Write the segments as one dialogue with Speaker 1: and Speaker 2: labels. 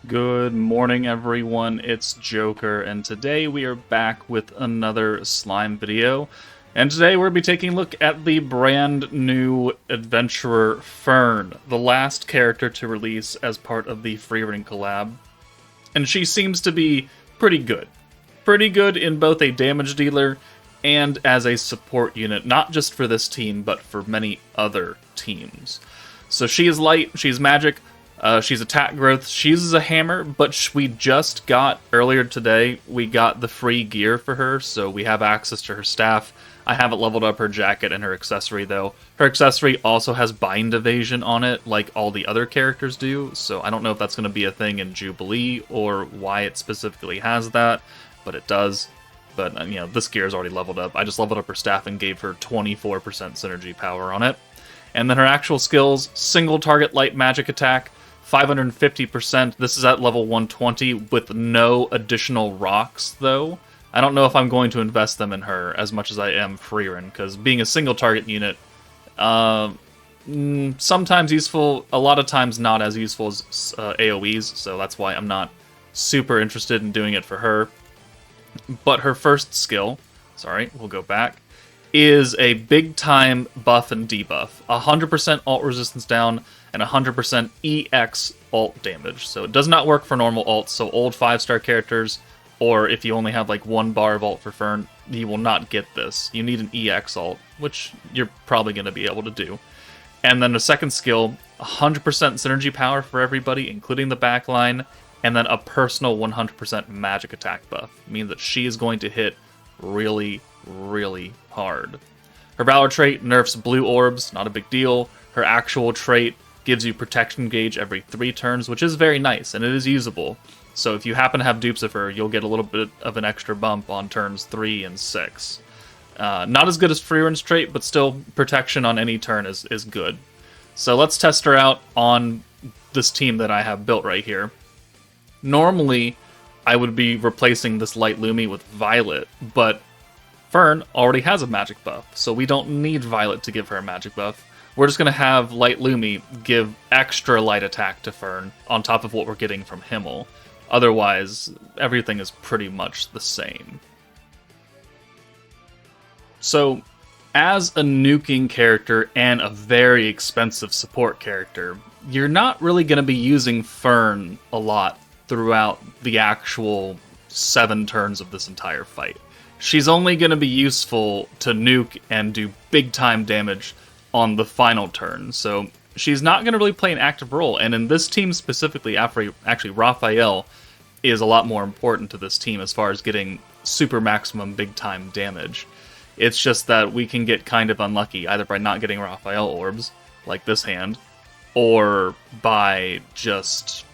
Speaker 1: Good morning, everyone. It's Joker, and today we are back with another slime video. And today we're going to be taking a look at the brand new adventurer Fern, the last character to release as part of the Frieren collab. And she seems to be pretty good. Pretty good in both a damage dealer and as a support unit, not just for this team, but for many other teams. So she is light, she's magic, she's attack growth, she uses a hammer, but we just got, earlier today, we got the free gear for her, so we have access to her staff. I haven't leveled up her jacket and her accessory, though. Her accessory also has bind evasion on it, like all the other characters do, so I don't know if that's going to be a thing in Jubilee, or why it specifically has that, but it does. But, you know, this gear is already leveled up. I just leveled up her staff and gave her 24% synergy power on it. And then her actual skills, single target light magic attack, 550%. This is at level 120 with no additional rocks, though. I don't know if I'm going to invest them in her as much as I am Frieren, because being a single target unit, sometimes useful, a lot of times not as useful as AoEs, so that's why I'm not super interested in doing it for her. But her first skill, sorry, we'll go back, is a big time buff and debuff. 100% ult resistance down and 100% EX ult damage. So it does not work for normal ults, so old 5-star characters, or if you only have like 1 bar of ult for Fern, you will not get this. You need an EX ult, which you're probably going to be able to do. And then the second skill, 100% synergy power for everybody, including the backline, and then a personal 100% magic attack buff. It means that she is going to hit really, really hard. Her Valor trait nerfs blue orbs, not a big deal. Her actual trait gives you protection gauge every 3 turns, which is very nice, and it is usable. So if you happen to have dupes of her, you'll get a little bit of an extra bump on turns 3 and 6. Not as good as Frieren's trait, but still protection on any turn is good. So let's test her out on this team that I have built right here. Normally, I would be replacing this Light Lumi with Violet, but Fern already has a magic buff, so we don't need Violet to give her a magic buff. We're just going to have Light Lumi give extra light attack to Fern on top of what we're getting from Himmel. Otherwise, everything is pretty much the same. So, as a Nuking character and a very expensive support character, you're not really going to be using Fern a lot throughout the actual 7 turns of this entire fight. She's only going to be useful to nuke and do big time damage on the final turn, so she's not going to really play an active role, and in this team specifically, actually Raphael is a lot more important to this team as far as getting super maximum big time damage. It's just that we can get kind of unlucky, either by not getting Raphael orbs, like this hand, or by just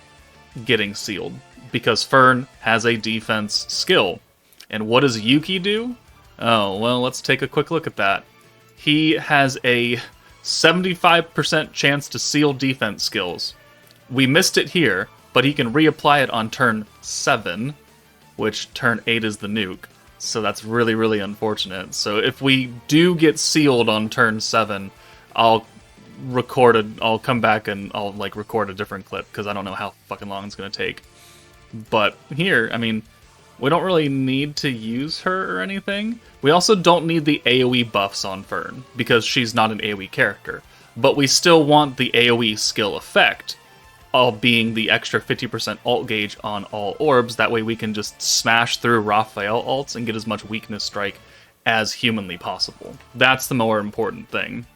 Speaker 1: getting sealed, because Fern has a defense skill. And what does Yuki do? Oh, well, let's take a quick look at that. He has a 75% chance to seal defense skills. We missed it here, but he can reapply it on turn 7, which turn 8 is the nuke. So that's really, really unfortunate. So if we do get sealed on turn 7, I'll come back and I'll record a different clip, because I don't know how fucking long it's going to take. But here, I mean, we don't really need to use her or anything. We also don't need the AoE buffs on Fern, because she's not an AoE character. But we still want the AoE skill effect, all being the extra 50% ult gauge on all orbs. That way we can just smash through Raphael ults and get as much weakness strike as humanly possible. That's the more important thing,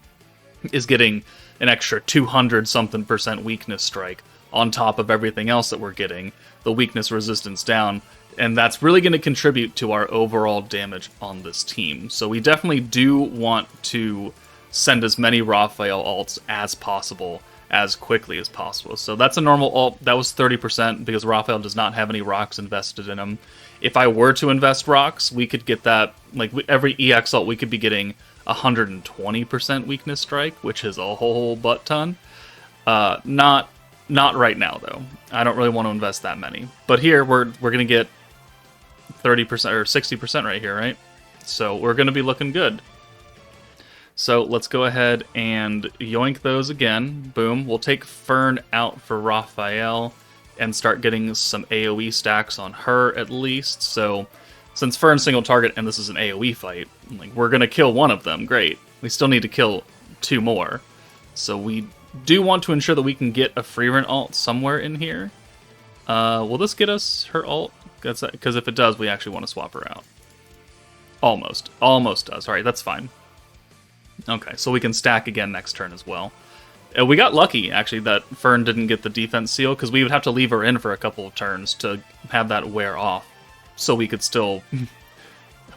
Speaker 1: is getting an extra 200-something% weakness strike on top of everything else that we're getting, the weakness resistance down, and that's really going to contribute to our overall damage on this team. So we definitely do want to send as many Raphael ults as possible, as quickly as possible. So that's a normal ult. That was 30%, because Raphael does not have any rocks invested in him. If I were to invest rocks, we could get that, every EX ult, we could be getting 120% weakness strike, which is a whole butt ton. Not right now, though. I don't really want to invest that many. But here, we're going to get 30% or 60% right here, right? So we're going to be looking good. So let's go ahead and yoink those again. Boom. We'll take Fern out for Raphael. and start getting some AoE stacks on her at least. So since Fern's single target and this is an AoE fight, like, we're going to kill one of them, great. We still need to kill 2 more. So we do want to ensure that we can get a Frieren alt somewhere in here. Will this get us her alt? Because if it does, we actually want to swap her out. Almost. Almost does. Alright, that's fine. Okay, so we can stack again next turn as well. We got lucky, actually, that Fern didn't get the defense seal, because we would have to leave her in for a couple of turns to have that wear off, so we could still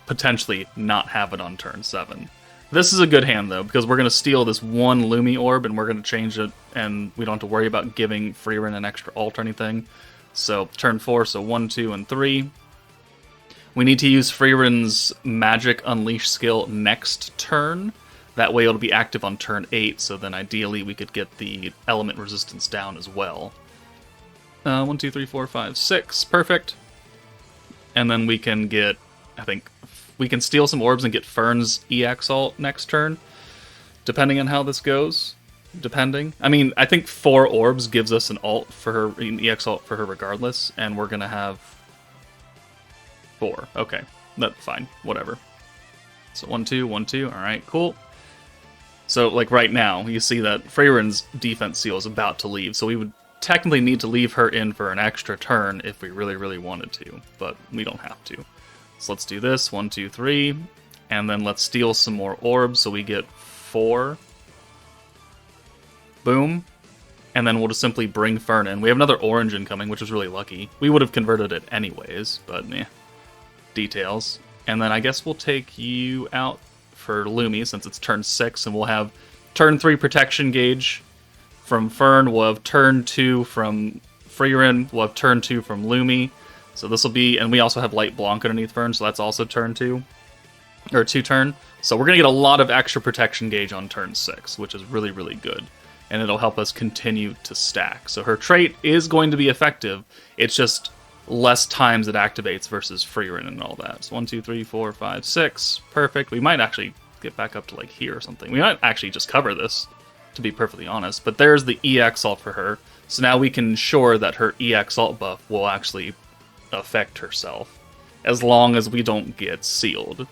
Speaker 1: potentially not have it on turn 7. This is a good hand, though, because we're going to steal this 1 Lumi orb, and we're going to change it, and we don't have to worry about giving Frieren an extra ult or anything. So, turn 4, so 1, 2, and 3. We need to use Frieren's Magic Unleash skill next turn. That way it'll be active on turn 8, so then ideally we could get the element resistance down as well. 1, 2, 3, 4, 5, 6. Perfect. And then we can get, I think, we can steal some orbs and get Fern's EX ult next turn, depending on how this goes. Depending. I mean, I think 4 orbs gives us an ult for her, an EX ult for her regardless, and we're going to have 4. Okay, that's fine. Whatever. So 1, 2, 1, 2. Alright, cool. So, like, right now, you see that Frieren's defense seal is about to leave, so we would technically need to leave her in for an extra turn if we really, really wanted to, but we don't have to. So let's do this. 1, 2, 3. And then let's steal some more orbs, so we get 4. Boom. And then we'll just simply bring Fern in. We have another orange incoming, which is really lucky. We would have converted it anyways, but details. And then I guess we'll take you out for Lumi, since it's turn 6, and we'll have turn 3 protection gauge from Fern, we'll have turn 2 from Frieren, we'll have turn 2 from Lumi. So this will be, and we also have Light Blanc underneath Fern, so that's also turn 2. Or 2 turn. So we're going to get a lot of extra protection gauge on turn 6, which is really, really good. And it'll help us continue to stack. So her trait is going to be effective, it's just less times it activates versus Frieren and all that. So 1, 2, 3, 4, 5, 6. Perfect. We might actually get back up to like here or something. We might actually just cover this, to be perfectly honest. But there's the EX ult for her. So now we can ensure that her EX ult buff will actually affect herself, as long as we don't get sealed.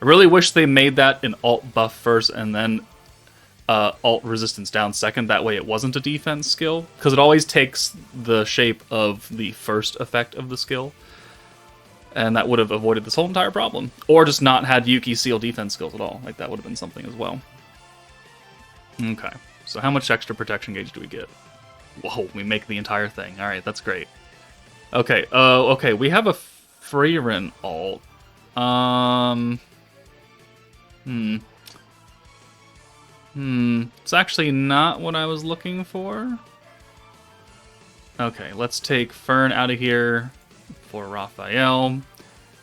Speaker 1: I really wish they made that an ult buff first and then ult resistance down second. That way it wasn't a defense skill, because it always takes the shape of the first effect of the skill, and that would have avoided this whole entire problem. Or just not had Yuki seal defense skills at all. Like, that would have been something as well. Okay, so how much extra protection gauge do we get? Whoa, we make the entire thing. Alright, that's great. Okay, okay, we have a Frieren ult. It's actually not what I was looking for. Okay, let's take Fern out of here for Raphael.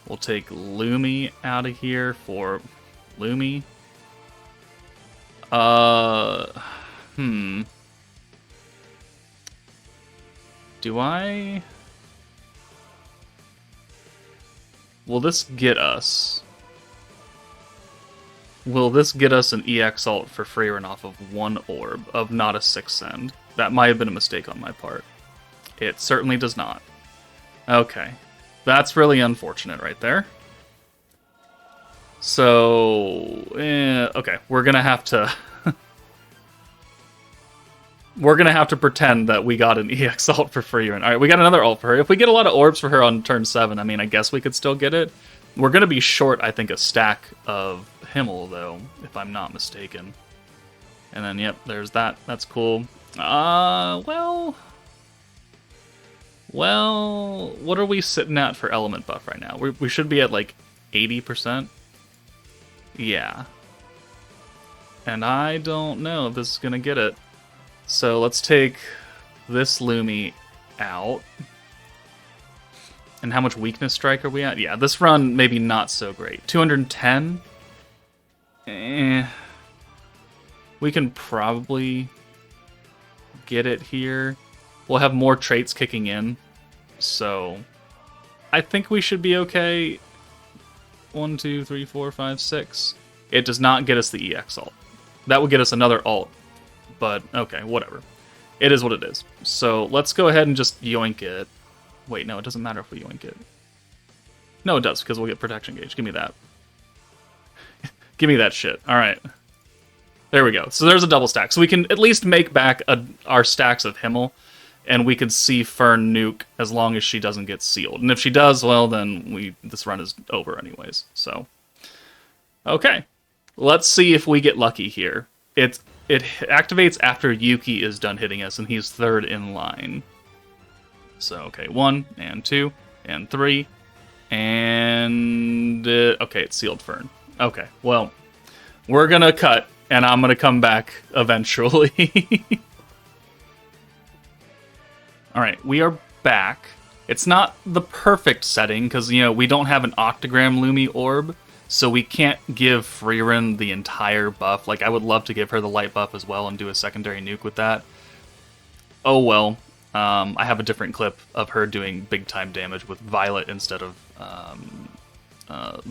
Speaker 1: We'll take Lumi out of here for Lumi. Do I... Will this get us... Will this get us an EX ult for Frieren off of 1 orb of not a 6th send? That might have been a mistake on my part. It certainly does not. Okay. That's really unfortunate right there. So, okay, we're gonna have to... we're gonna have to pretend that we got an EX ult for Frieren. Alright, we got another ult for her. If we get a lot of orbs for her on turn 7, I mean, I guess we could still get it. We're gonna be short, I think, a stack of Himmel, though, if I'm not mistaken. And then, yep, there's that. That's cool. Well, what are we sitting at for element buff right now? We should be at, like, 80%? Yeah. And I don't know if this is gonna get it. So let's take this Lumi out. And how much weakness strike are we at? Yeah, this run maybe not so great. 210? We can probably get it here. We'll have more traits kicking in, so I think we should be okay. 1, 2, 3, 4, 5, 6. It does not get us the EX ult. That would get us another ult, but okay, whatever. It is what it is. So let's go ahead and just yoink it. Wait, no, it doesn't matter if we yoink it. No, it does, because we'll get protection gauge. Give me that. Give me that shit. All right. There we go. So there's a double stack. So we can at least make back our stacks of Himmel, and we can see Fern nuke as long as she doesn't get sealed. And if she does, well, then this run is over anyways. So, okay. Let's see if we get lucky here. It activates after Yuki is done hitting us, and he's third in line. So, okay, 1, and 2, and 3, and... okay, it's sealed Fern. Okay, well, we're gonna cut, and I'm gonna come back eventually. Alright, we are back. It's not the perfect setting, because, you know, we don't have an Octagram Lumi Orb, so we can't give Frieren the entire buff. Like, I would love to give her the light buff as well and do a secondary nuke with that. Oh well. I have a different clip of her doing big-time damage with Violet instead of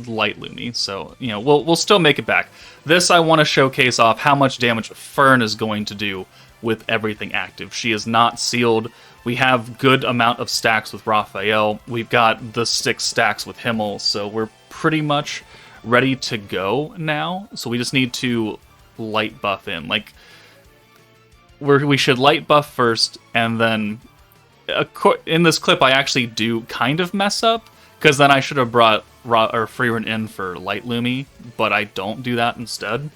Speaker 1: Light Lumi, so, you know, we'll still make it back. This, I want to showcase off how much damage Fern is going to do with everything active. She is not sealed. We have good amount of stacks with Raphael. We've got the 6 stacks with Himmel, so we're pretty much ready to go now. So we just need to light buff in. Like, we should light buff first, and then in this clip I actually do kind of mess up, because then I should have brought Frieren in for Light Lumi, but I don't do that instead.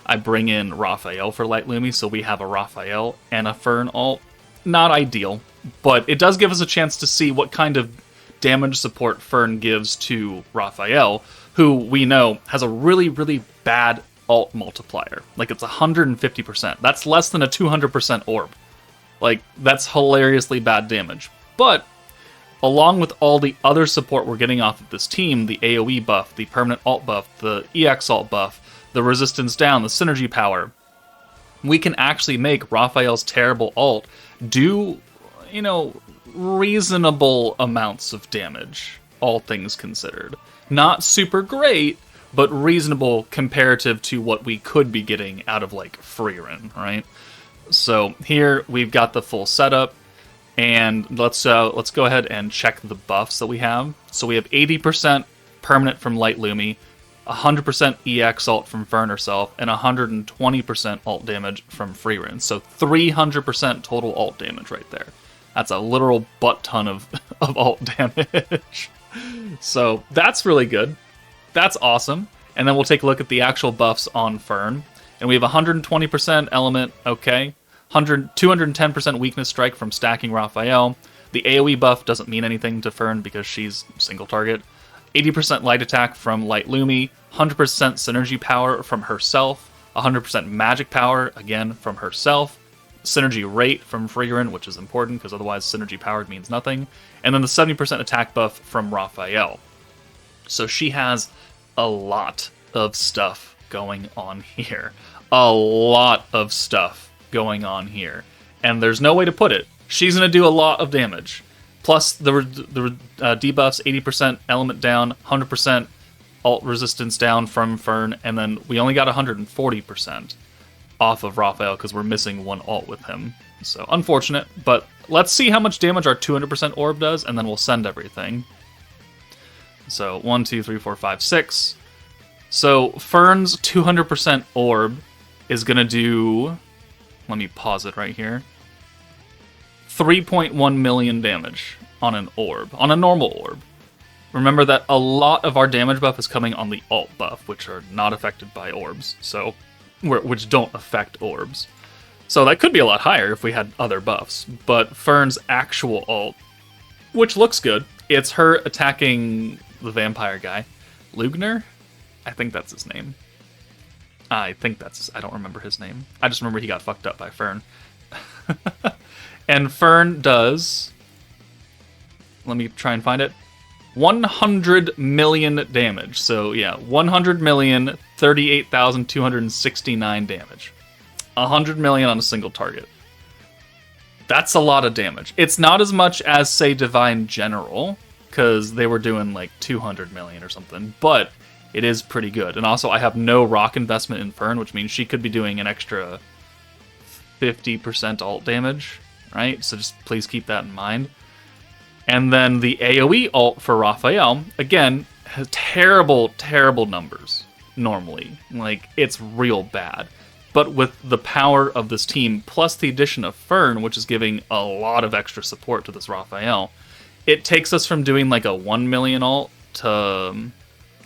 Speaker 1: I bring in Raphael for Light Lumi, so we have a Raphael and a Fern ult. Not ideal, but it does give us a chance to see what kind of damage support Fern gives to Raphael, who we know has a really, really bad ult multiplier. Like, it's 150%. That's less than a 200% orb. Like, that's hilariously bad damage. But along with all the other support we're getting off of this team, the AoE buff, the permanent ult buff, the EX ult buff, the resistance down, the synergy power, we can actually make Raphael's terrible ult do, you know, reasonable amounts of damage, all things considered. Not super great, but reasonable comparative to what we could be getting out of, like, Frieren, right? So here we've got the full setup, and let's go ahead and check the buffs that we have. So we have 80% permanent from Light Lumi, 100% EX ult from Fern herself, and 120% ult damage from Frieren. So 300% total ult damage right there. That's a literal butt ton of ult damage. So that's really good. That's awesome. And then we'll take a look at the actual buffs on Fern. And we have 120% element, okay. 210% weakness strike from stacking Raphael. The AoE buff doesn't mean anything to Fern because she's single target. 80% light attack from Light Lumi, 100% synergy power from herself, 100% magic power, again, from herself, synergy rate from Frieren, which is important because otherwise synergy power means nothing, and then the 70% attack buff from Raphael. So she has a lot of stuff going on here. A lot of stuff going on here. And there's no way to put it. She's going to do a lot of damage. Plus the debuffs, 80% element down, 100% ult resistance down from Fern, and then we only got 140% off of Raphael because we're missing one ult with him. So unfortunate, but let's see how much damage our 200% orb does, and then we'll send everything. So 1, 2, 3, 4, 5, 6. So Fern's 200% orb is going to do... Let me pause it right here. 3.1 million damage on an orb, on a normal orb. Remember that a lot of our damage buff is coming on the ult buff, which are not affected by orbs, so which don't affect orbs. So that could be a lot higher if we had other buffs, but Fern's actual ult, which looks good, it's her attacking the vampire guy. Lugner? I think that's his name. I don't remember his name. I just remember he got fucked up by Fern. And Fern does... Let me try and find it. 100 million damage. So, yeah, 100 million, 38,269 damage. 100 million on a single target. That's a lot of damage. It's not as much as, say, Divine General, because they were doing, like, 200 million or something, but it is pretty good. And also, I have no rock investment in Fern, which means she could be doing an extra 50% ult damage, right? So just please keep that in mind. And then the AoE ult for Raphael, again, has terrible, terrible numbers normally. Like, it's real bad. But with the power of this team, plus the addition of Fern, which is giving a lot of extra support to this Raphael, it takes us from doing like a 1 million ult to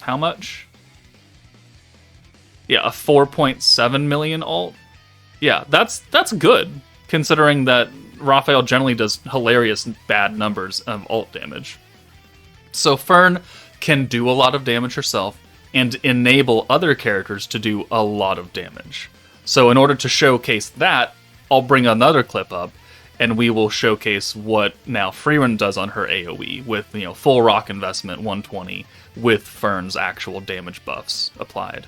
Speaker 1: how much? Yeah, a 4.7 million ult. Yeah, that's good, considering that Raphael generally does hilarious bad numbers of ult damage. So Fern can do a lot of damage herself and enable other characters to do a lot of damage. So in order to showcase that, I'll bring another clip up, and we will showcase what now Frieren does on her AoE with, full rock investment 120 with Fern's actual damage buffs applied.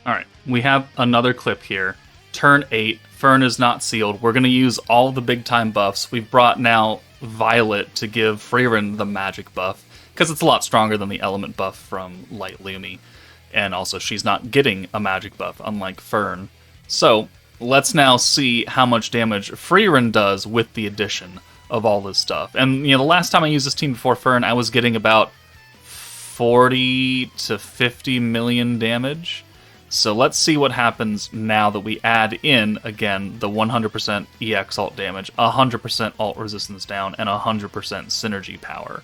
Speaker 1: Alright, we have another clip here. Turn 8, Fern is not sealed. We're going to use all the big time buffs. We've brought now Violet to give Frieren the magic buff, because it's a lot stronger than the element buff from Light Lumi. And also, she's not getting a magic buff, unlike Fern. So, let's now see how much damage Frieren does with the addition of all this stuff. And, the last time I used this team before Fern, I was getting about 40 to 50 million damage. So let's see what happens now that we add in, again, the 100% EX ult damage, 100% ult resistance down, and 100% synergy power.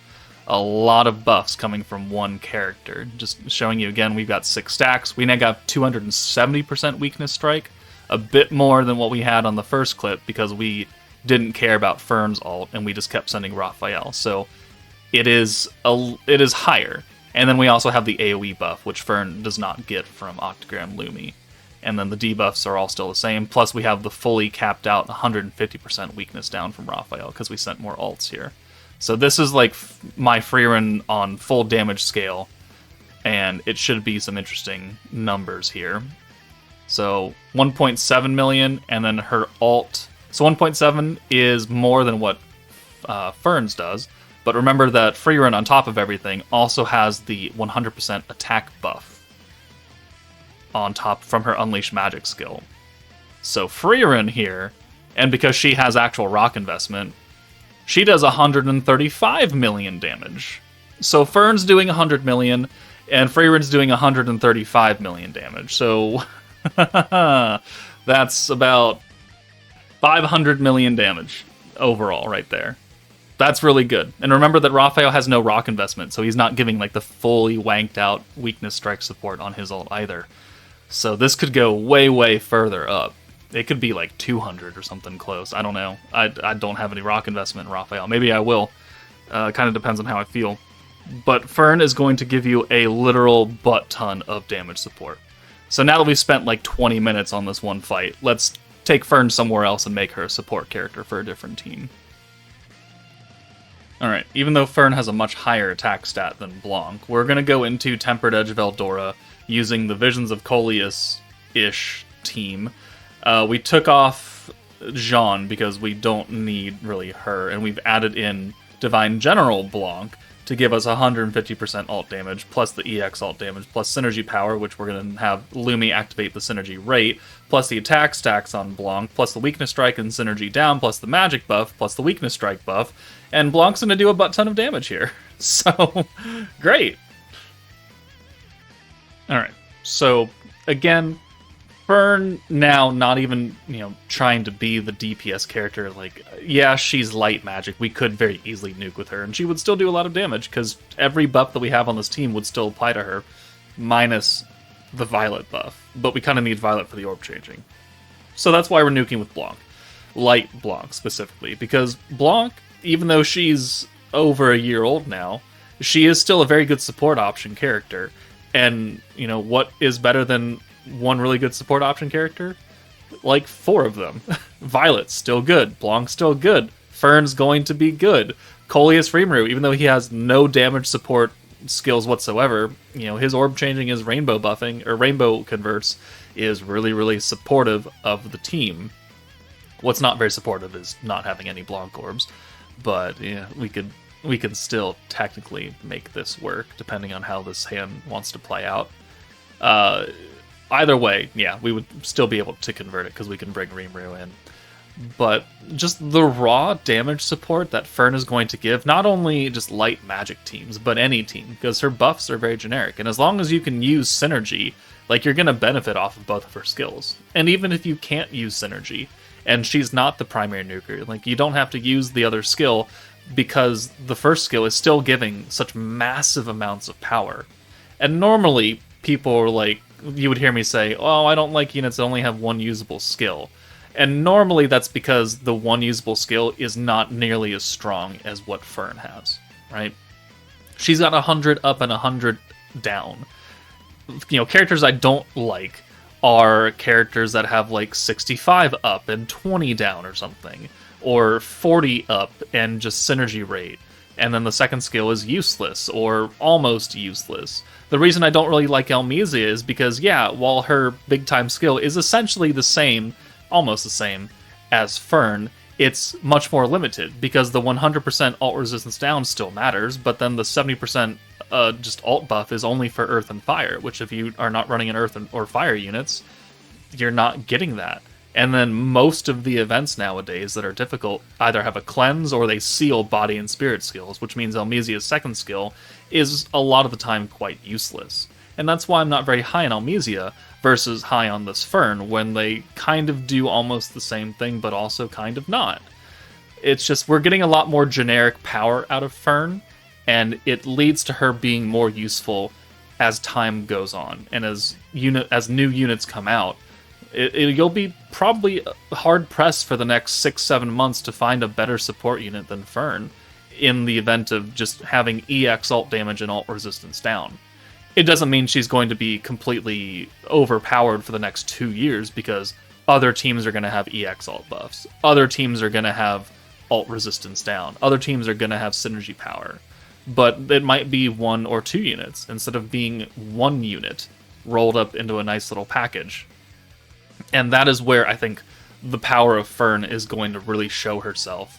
Speaker 1: A lot of buffs coming from one character. Just showing you again, we've got 6 stacks. We now got 270% weakness strike, a bit more than what we had on the first clip because we didn't care about Fern's ult and we just kept sending Raphael. So it is higher. And then we also have the AoE buff, which Fern does not get from Octagram Lumi. And then the debuffs are all still the same. Plus we have the fully capped out 150% weakness down from Raphael because we sent more ults here. So this is like my Frieren on full damage scale, and it should be some interesting numbers here. So 1.7 million, and then her ult. So 1.7 is more than what Fern's does, but remember that Frieren, on top of everything, also has the 100% attack buff on top from her Unleash Magic skill. So Frieren here, and because she has actual rock investment, she does 135 million damage. So Fern's doing 100 million, and Frieren's doing 135 million damage. So that's about 500 million damage overall right there. That's really good. And remember that Raphael has no rock investment, so he's not giving like the fully wanked out weakness strike support on his ult either. So this could go way, way further up. It could be like 200 or something close. I don't know. I don't have any rock investment in Raphael. Maybe I will. Kind of depends on how I feel. But Fern is going to give you a literal butt ton of damage support. So now that we've spent like 20 minutes on this one fight, let's take Fern somewhere else and make her a support character for a different team. Alright, even though Fern has a much higher attack stat than Blanc, we're going to go into Tempered Edge of Eldora using the Visions of Coleus-ish team. We took off Jean because we don't need really her, and we've added in Divine General Blanc to give us 150% ult damage, plus the EX ult damage, plus synergy power, which we're going to have Lumi activate the synergy rate, plus the attack stacks on Blanc, plus the weakness strike and synergy down, plus the magic buff, plus the weakness strike buff, and Blanc's going to do a butt ton of damage here. So, great. Alright, so, again, Fern now not even, trying to be the DPS character. Like, yeah, she's light magic. We could very easily nuke with her, and she would still do a lot of damage, because every buff that we have on this team would still apply to her, minus the Violet buff. But we kind of need Violet for the orb changing. So that's why we're nuking with Blanc. Light Blanc, specifically. Because Blanc, even though she's over a year old now, she is still a very good support option character. And, what is better than one really good support option character? Like 4 of them. Violet's still good. Blanc's still good. Fern's going to be good. Coleus Rimuru, even though he has no damage support skills whatsoever, his orb changing, his rainbow buffing, or rainbow converts, is really, really supportive of the team. What's not very supportive is not having any Blanc orbs. But, we could still technically make this work, depending on how this hand wants to play out. Either way, yeah, we would still be able to convert it because we can bring Rimuru in. But just the raw damage support that Fern is going to give, not only just light magic teams, but any team, because her buffs are very generic. And as long as you can use synergy, like, you're going to benefit off of both of her skills. And even if you can't use synergy, and she's not the primary nuker, like, you don't have to use the other skill, because the first skill is still giving such massive amounts of power. And normally, people are like, you would hear me say, oh, I don't like units that only have one usable skill. And normally that's because the one usable skill is not nearly as strong as what Fern has, right? She's got 100 up and 100 down. You know, characters I don't like are characters that have like 65 up and 20 down or something, or 40 up and just synergy rate, and then the second skill is useless or almost useless. The reason I don't really like Elmisia is because, yeah, while her big time skill is essentially the same, almost the same, as Fern, it's much more limited, because the 100% alt resistance down still matters, but then the 70% just alt buff is only for earth and fire, which if you are not running an earth or fire units, you're not getting that. And then most of the events nowadays that are difficult either have a cleanse or they seal body and spirit skills, which means Elmisia's second skill is a lot of the time quite useless. And that's why I'm not very high on Elmisia versus high on this Fern, when they kind of do almost the same thing, but also kind of not. It's just, we're getting a lot more generic power out of Fern, and it leads to her being more useful as time goes on. And as new units come out, you'll be probably hard-pressed for the next 6-7 months to find a better support unit than Fern, in the event of just having EX alt damage and alt resistance down. It doesn't mean she's going to be completely overpowered for the next 2 years, because other teams are going to have EX alt buffs. Other teams are going to have alt resistance down. Other teams are going to have synergy power. But it might be 1 or 2 units, instead of being 1 unit rolled up into a nice little package. And that is where I think the power of Fern is going to really show herself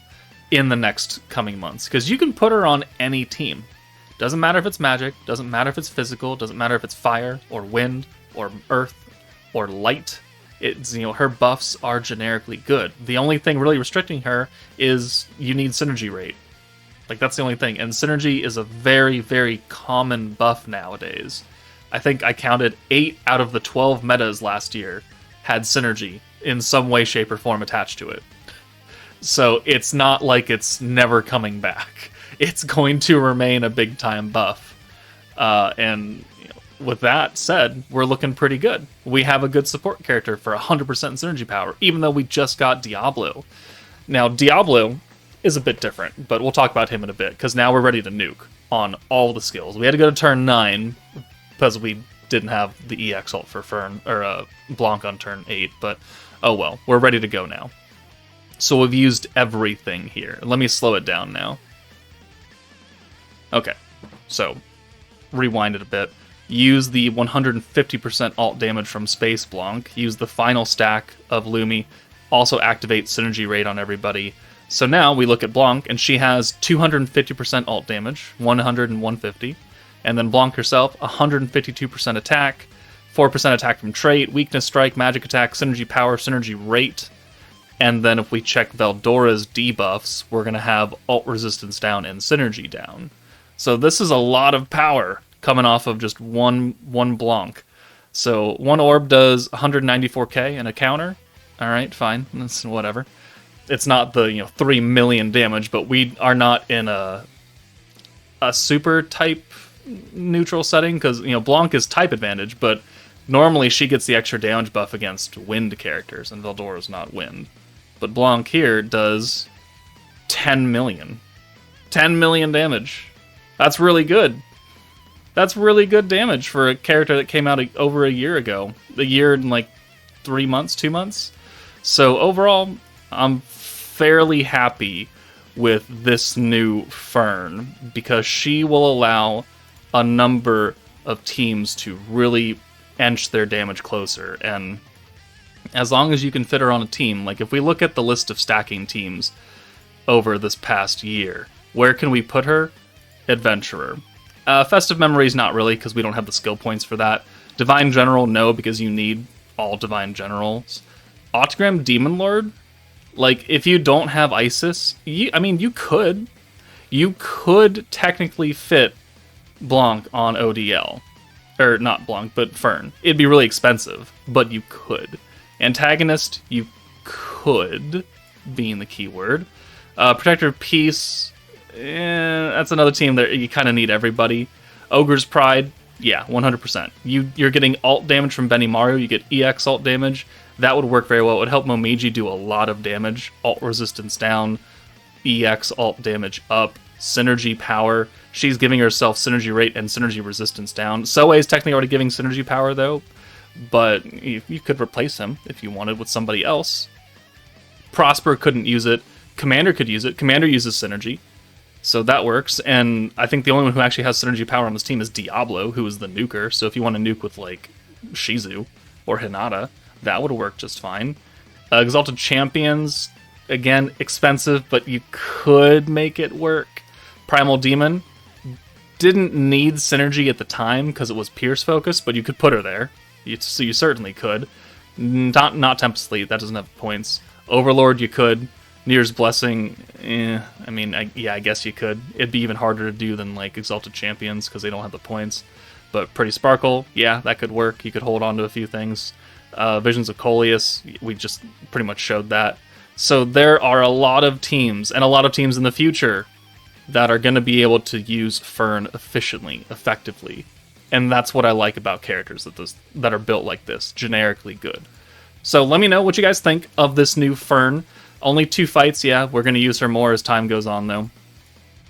Speaker 1: in the next coming months. Because you can put her on any team. Doesn't matter if it's magic, doesn't matter if it's physical, doesn't matter if it's fire, or wind, or earth, or light. It's, you know, her buffs are generically good. The only thing really restricting her is you need synergy rate. Like, that's the only thing. And synergy is a very, very common buff nowadays. I think I counted 8 out of the 12 metas last year had synergy in some way, shape, or form attached to it. So it's not like it's never coming back. It's going to remain a big-time buff. And you know, with that said, we're looking pretty good. We have a good support character for 100% synergy power, even though we just got Diablo. Now, Diablo is a bit different, but we'll talk about him in a bit, because now we're ready to nuke on all the skills. We had to go to turn 9, because we didn't have the EX ult for Fern, or Blanc on turn 8, but oh well, we're ready to go now. So we've used everything here. Let me slow it down now. Okay, so rewind it a bit. Use the 150% alt damage from Space Blanc. Use the final stack of Lumi. Also activate synergy rate on everybody. So now we look at Blanc, and she has 250% alt damage, 100 and 150. And then Blanc herself, 152% attack, 4% attack from trait, weakness strike, magic attack, synergy power, synergy rate. And then if we check Veldora's debuffs, we're going to have alt resistance down and synergy down. So this is a lot of power coming off of just one Blanc. So one orb does 194k and a counter. All right, fine, that's whatever. It's not the 3 million damage, but we are not in a super type neutral setting, because Blanc is type advantage, but normally she gets the extra damage buff against wind characters, and Veldora's not wind. But Blanc here does 10 million. 10 million damage. That's really good. That's really good damage for a character that came out over a year ago. A year and like 3 months, 2 months. So overall, I'm fairly happy with this new Fern, because she will allow a number of teams to really inch their damage closer. And as long as you can fit her on a team, like if we look at the list of stacking teams over this past year, where can we put her? Adventurer. Festive Memories, not really, because we don't have the skill points for that. Divine General, no, because you need all Divine Generals. Autogram Demon Lord, like, if you don't have Isis, you could technically fit Blanc on ODL. Or, not Blanc, but Fern. It'd be really expensive, but you could. Antagonist, you could, being the keyword. Protector of Peace, that's another team that you kind of need everybody. Ogre's Pride, yeah, 100%. You're getting alt damage from Benimaru, you get EX alt damage. That would work very well. It would help Momiji do a lot of damage. Alt resistance down, EX alt damage up, synergy power. She's giving herself synergy rate and synergy resistance down. Soe is technically already giving synergy power, though, but you could replace him if you wanted with somebody else. Prosper couldn't use it. Commander could use it. Commander uses synergy, so that works. And I think the only one who actually has synergy power on this team is Diablo, who is the nuker. So if you want to nuke with, like, Shizu or Hinata, that would work just fine. Exalted Champions, again, expensive, but you could make it work. Primal Demon didn't need synergy at the time because it was Pierce focused, but you could put her there. So you certainly could. Not Tempest Fleet, that doesn't have points. Overlord, you could. Nir's Blessing, I guess you could. It'd be even harder to do than, like, Exalted Champions because they don't have the points. But Pretty Sparkle, yeah, that could work. You could hold on to a few things. Visions of Coleus, we just pretty much showed that. So there are a lot of teams, and a lot of teams in the future, that are going to be able to use Fern efficiently, effectively. And that's what I like about characters that are built like this, generically good. So let me know what you guys think of this new Fern. Only 2 fights, yeah, we're going to use her more as time goes on, though.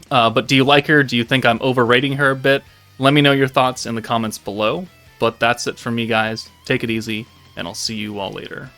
Speaker 1: But do you like her? Do you think I'm overrating her a bit? Let me know your thoughts in the comments below. But that's it for me, guys. Take it easy, and I'll see you all later.